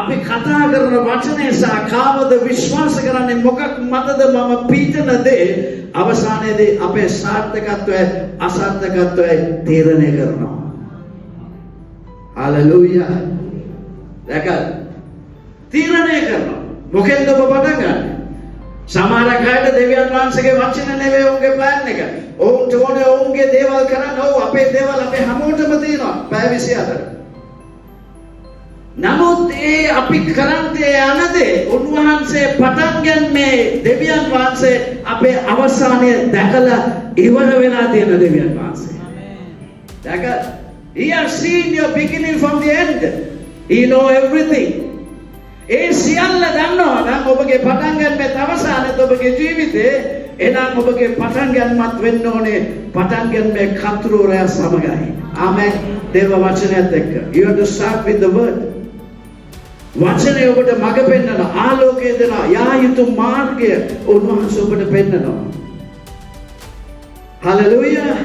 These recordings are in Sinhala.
අපි කතා කරන වචනේ සහ කාවද විශ්වාස කරන්නේ මොකක් මතද මම පීඩන දේ අවසානයේදී අපේ සාර්ථකත්වය අසාර්ථකත්වය තීරණය කරනවා. හalleluya. දැකලා තීරණය කරනවා. මොකෙන්ද ඔබ පටන් ගන්නේ? සමහර අයට දෙවියන් වහන්සේගේ වචන නෙවෙයි ඔවුන්ගේ ප්ලෑන් එක. ඔවුන්ට ඕනේ ඔවුන්ගේ දේවල් කරන්න. ඔව් අපේ දේවල් අපේ හැමෝටම තියෙනවා. පැය 24. නමුත් ඒ අපි කරන්නේ යනදේ උන්වහන්සේ පටන් ගන්නේ දෙවියන් වහන්සේ අපේ අවසානය දැකලා ඉවර වෙලා තියෙන දෙවියන් වහන්සේ. දැකලා he has seen your beginning from the end. He know everything. ඒ සියල්ල දන්නවා නම් ඔබගේ පටන් ගන්නත් අවසානයේ ඔබගේ ජීවිතේ එනම් ඔබගේ පටන් ගන්නත් වෙන්න ඕනේ පටන් ගන්නේ කතුරුරය සමගයි. ආමෙන්. දේව වචනයත් එක්ක. You have to start with the word. වචනය ඔබට මඟ පෙන්නනවා ආලෝකය දෙනවා යා යුතු මාර්ගය උන්වහන්සේ ඔබට පෙන්නනවා. හalleluya.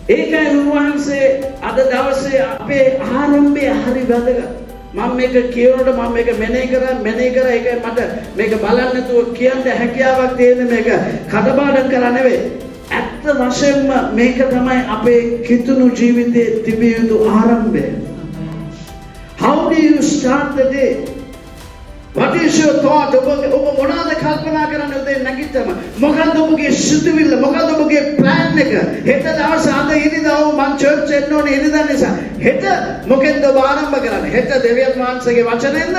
ඒකයි උන්වහන්සේ අද දවසේ අපේ ආරම්භය හරි වැදගත්. මම මේක කියනකොට මම මේක මෙනෙහි කරා ඒකයි මට මේක බලන්න නැතුව කියන්න හැකියාවක් තියෙන මේක කඩපාඩම් කරා නෙවෙයි. ඇත්ත වශයෙන්ම මේක තමයි අපේ කිතුණු ජීවිතයේ තිබිය යුතු ආරම්භය. How do you start the day? What is your thought? ඔබ මොනවාද කල්පනා කරන්නේ උදේ නැගිටම? මොකද්ද ඔබගේ සිතුවිල්ල? මොකද්ද ඔබගේ plan එක? හෙට දවස් අද ඉරිදා මම church එන්න ඕනේ ඉරිදා නිසා. හෙට මොකෙන්ද ඔබ ආරම්භ කරන්නේ? හෙට දෙවියන් වහන්සේගේ වචනෙන්ද?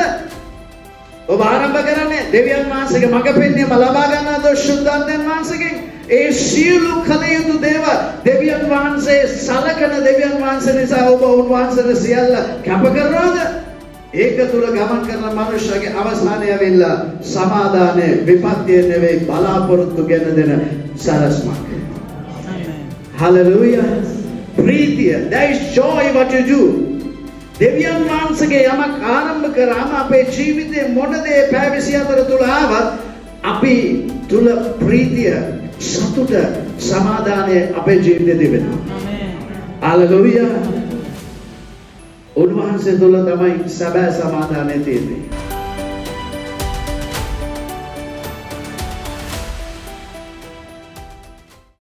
ඔබ ආරම්භ කරන්නේ දෙවියන් වහන්සේගේ මඟ පෙන්වීම ලබා ගන්නද සුද්ධාත්මයන් වහන්සේගෙන්? ඒ සියලු කල යුතු දේවල් දෙවියන් වහන්සේ සලකන දෙවියන් වහන්සේ නිසා ඔබ උන්වහන්සේට සියල්ල කැප කරනවද? ඒක තුල ගමන් කරන මනුෂ්‍යගේ අවසානය වෙලා සමාදානයේ විපත්තිය නෙවෙයි බලාපොරොත්තු ගෙන දෙන සරස්මක්. Hallelujah. ප්‍රීතිය. There is joy what you do. දෙවියන් වහන්සේගේ යමක් ආරම්භ කරාම අපේ ජීවිතේ මොන දේ පැය 24 තුල ආවත් අපි තුල ප්‍රීතිය සතුට සමාදානය අපේ ජීවිතේ තිබෙනවා. Hallelujah. උන්වහන්සේ තුල තමයි සැබෑ සමාදානය තියෙන්නේ.